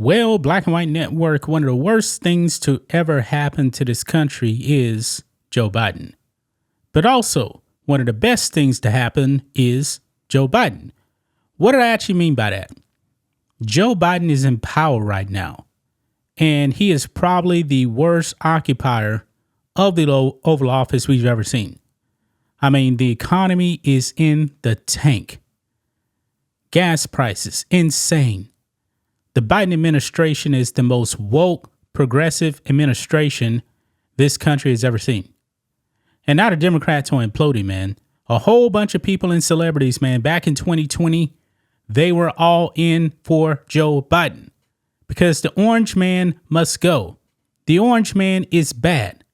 Well, Black and White Network, one of the worst things to ever happen to this country is Joe Biden. But also, one of the best things to happen is Joe Biden. What do I actually mean by that? Joe Biden is in power right now, and he is probably the worst occupier of the Oval Office we've ever seen. I mean, the economy is in the tank. Gas prices, insane. The Biden administration is the most woke, progressive administration this country has ever seen. And now the Democrats are imploding, man. A whole bunch of people and celebrities, man, back in 2020, they were all in for Joe Biden because the orange man must go. The orange man is bad.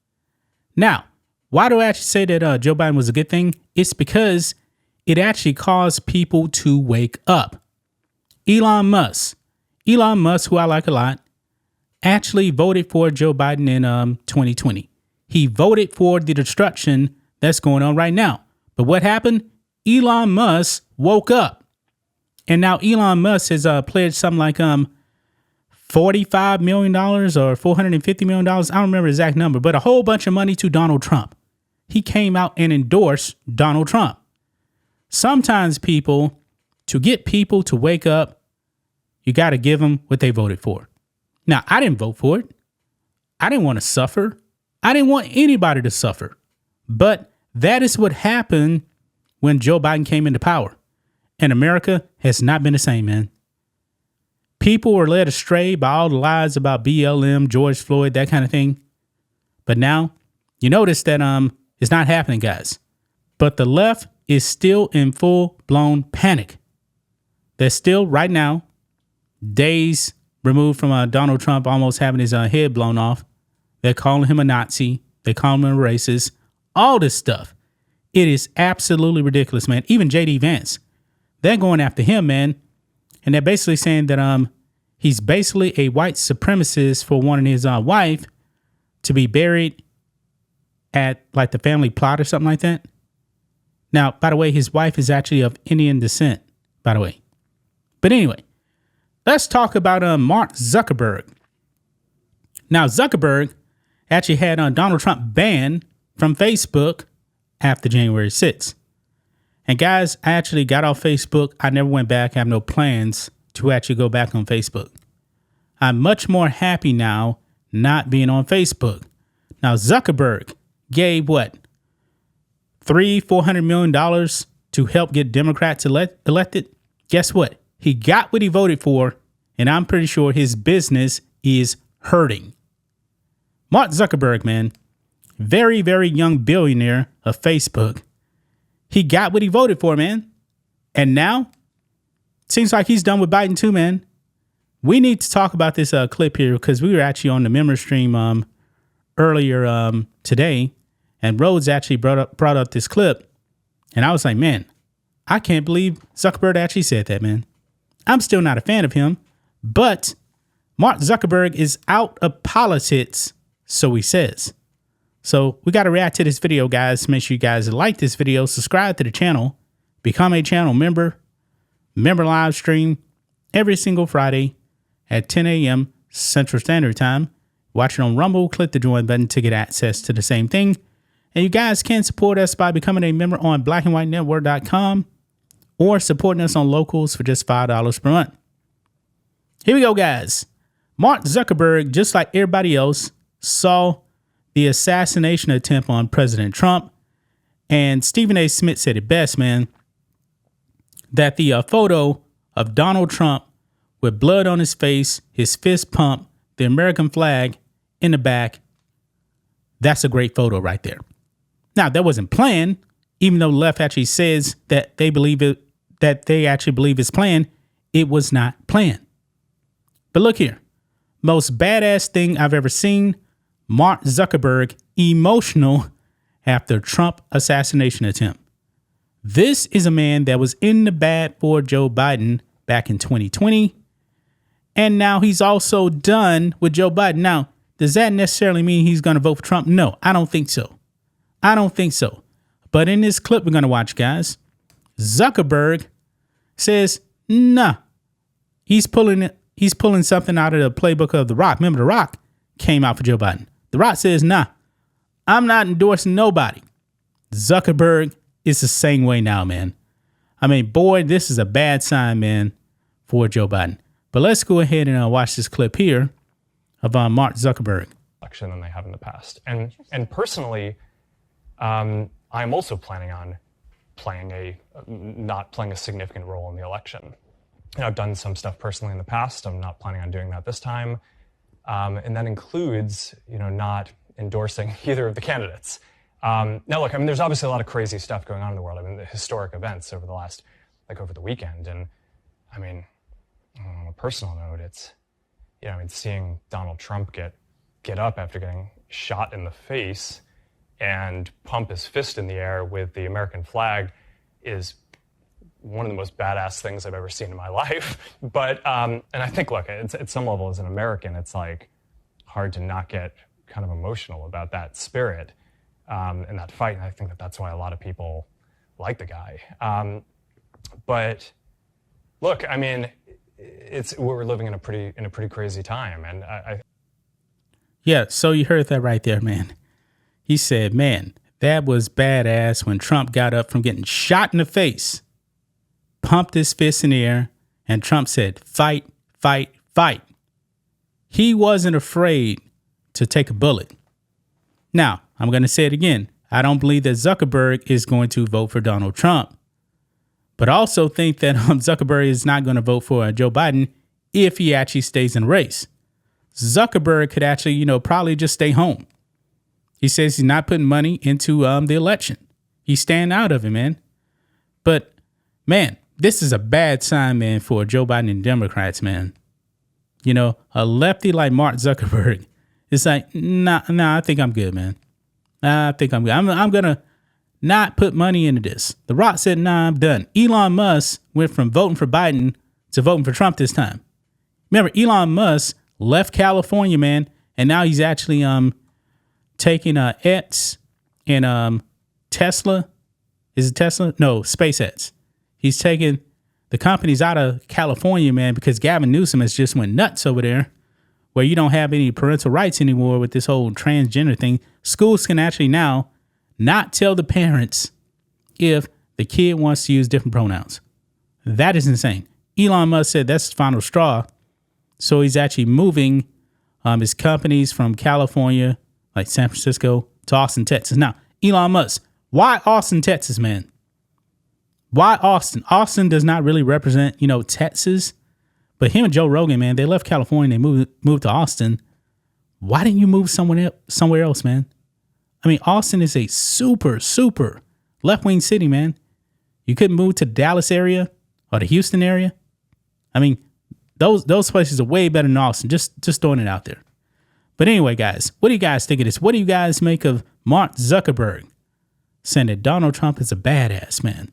Now, why do I actually say that Joe Biden was a good thing? It's because it actually caused people to wake up. Elon Musk, who I like a lot, actually voted for Joe Biden in 2020. He voted for the destruction that's going on right now. But what happened? Elon Musk woke up. And now Elon Musk has pledged something like $45 million or $450 million. I don't remember the exact number, but a whole bunch of money to Donald Trump. He came out and endorsed Donald Trump. Sometimes to get people to wake up, you got to give them what they voted for. Now, I didn't vote for it. I didn't want to suffer. I didn't want anybody to suffer. But that is what happened when Joe Biden came into power. And America has not been the same, man. People were led astray by all the lies about BLM, George Floyd, that kind of thing. But now you notice that it's not happening, guys. But the left is still in full-blown panic. They're still right now, days removed from Donald Trump almost having his head blown off. They're calling him a Nazi. They call him a racist. All this stuff. It is absolutely ridiculous, man. Even J.D. Vance, they're going after him, man. And they're basically saying that he's basically a white supremacist for wanting his wife to be buried at like the family plot or something like that. Now, by the way, his wife is actually of Indian descent, by the way. But anyway, let's talk about Mark Zuckerberg. Now, Zuckerberg actually had Donald Trump banned from Facebook after January 6th. And guys, I actually got off Facebook. I never went back. I have no plans to actually go back on Facebook. I'm much more happy now not being on Facebook. Now, Zuckerberg gave what? $400 million to help get Democrats elected. Guess what? He got what he voted for, and I'm pretty sure his business is hurting. Mark Zuckerberg, man, very, very young billionaire of Facebook. He got what he voted for, man. And now, seems like he's done with Biden too, man. We need to talk about this clip here because we were actually on the memory stream earlier today, and Rhodes actually brought up this clip. And I was like, man, I can't believe Zuckerberg actually said that, man. I'm still not a fan of him, but Mark Zuckerberg is out of politics, so he says. So we got to react to this video, guys. Make sure you guys like this video, subscribe to the channel, become a channel member live stream every single Friday at 10 a.m. Central Standard Time. Watch it on Rumble, click the join button to get access to the same thing. And you guys can support us by becoming a member on blackandwhitenetwork.com or supporting us on Locals for just $5 per month. Here we go, guys. Mark Zuckerberg, just like everybody else, saw the assassination attempt on President Trump. And Stephen A. Smith said it best, man, that the photo of Donald Trump with blood on his face, his fist pumped, the American flag in the back, that's a great photo right there. Now, that wasn't planned, even though the left actually says that they believe it, that they actually believe it's planned. It was not planned. But look here. Most badass thing I've ever seen. Mark Zuckerberg emotional after Trump assassination attempt. This is a man that was in the bad for Joe Biden back in 2020. And now he's also done with Joe Biden. Now, does that necessarily mean he's going to vote for Trump? No, I don't think so. I don't think so. But in this clip we're going to watch, guys, Zuckerberg says, nah, he's pulling he's pulling something out of the playbook of The Rock. Remember, The Rock came out for Joe Biden. The Rock says, nah, I'm not endorsing nobody. Zuckerberg is the same way now, man. I mean, boy, this is a bad sign, man, for Joe Biden. But let's go ahead and watch this clip here of Mark Zuckerberg. Election than they have in the past. And personally, I'm also planning on not playing a significant role in the election. You know, I've done some stuff personally in the past. I'm not planning on doing that this time. And that includes, you know, not endorsing either of the candidates. Now, look, I mean, there's obviously a lot of crazy stuff going on in the world. I mean, the historic events over the weekend. And I mean, on a personal note, it's, you know, I mean, seeing Donald Trump get up after getting shot in the face and pump his fist in the air with the American flag is one of the most badass things I've ever seen in my life. But, and I think, look, at some level as an American, it's like hard to not get kind of emotional about that spirit and that fight. And I think that's why a lot of people like the guy. But look, I mean, we're living in a pretty crazy time. And Yeah, so you heard that right there, man. He said, man, that was badass when Trump got up from getting shot in the face, pumped his fist in the air, and Trump said, fight, fight, fight. He wasn't afraid to take a bullet. Now, I'm going to say it again. I don't believe that Zuckerberg is going to vote for Donald Trump, but I also think that Zuckerberg is not going to vote for Joe Biden if he actually stays in the race. Zuckerberg could actually, you know, probably just stay home. He says he's not putting money into the election. He's staying out of it, man. But, man, this is a bad sign, man, for Joe Biden and Democrats, man. You know, a lefty like Mark Zuckerberg is like, nah, I think I'm good, man. I think I'm good. I'm going to not put money into this. The Rock said, nah, I'm done. Elon Musk went from voting for Biden to voting for Trump this time. Remember, Elon Musk left California, man, and now he's actually taking X and Tesla. Is it Tesla? No, SpaceX. He's taking the companies out of California, man, because Gavin Newsom has just went nuts over there, where you don't have any parental rights anymore with this whole transgender thing. Schools can actually now not tell the parents if the kid wants to use different pronouns. That is insane. Elon Musk said that's the final straw. So he's actually moving his companies from California, like San Francisco, to Austin, Texas. Now, Elon Musk, why Austin, Texas, man? Why Austin? Austin does not really represent, you know, Texas. But him and Joe Rogan, man, they left California. They moved to Austin. Why didn't you move somewhere else, man? I mean, Austin is a super, super left-wing city, man. You couldn't move to the Dallas area or the Houston area. I mean, those places are way better than Austin. Just throwing it out there. But anyway, guys, what do you guys think of this? What do you guys make of Mark Zuckerberg saying that Donald Trump is a badass, man?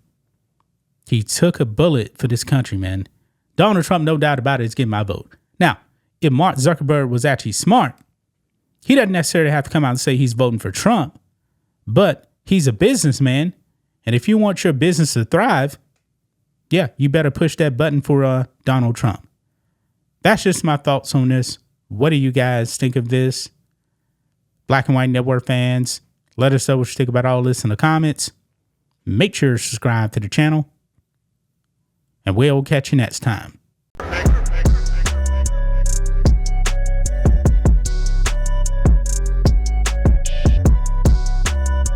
He took a bullet for this country, man. Donald Trump, no doubt about it, is getting my vote. Now, if Mark Zuckerberg was actually smart, he doesn't necessarily have to come out and say he's voting for Trump, but he's a businessman. And if you want your business to thrive, yeah, you better push that button for Donald Trump. That's just my thoughts on this. What do you guys think of this? Black and White Network fans, let us know what you think about all this in the comments. Make sure to subscribe to the channel, and we'll catch you next time.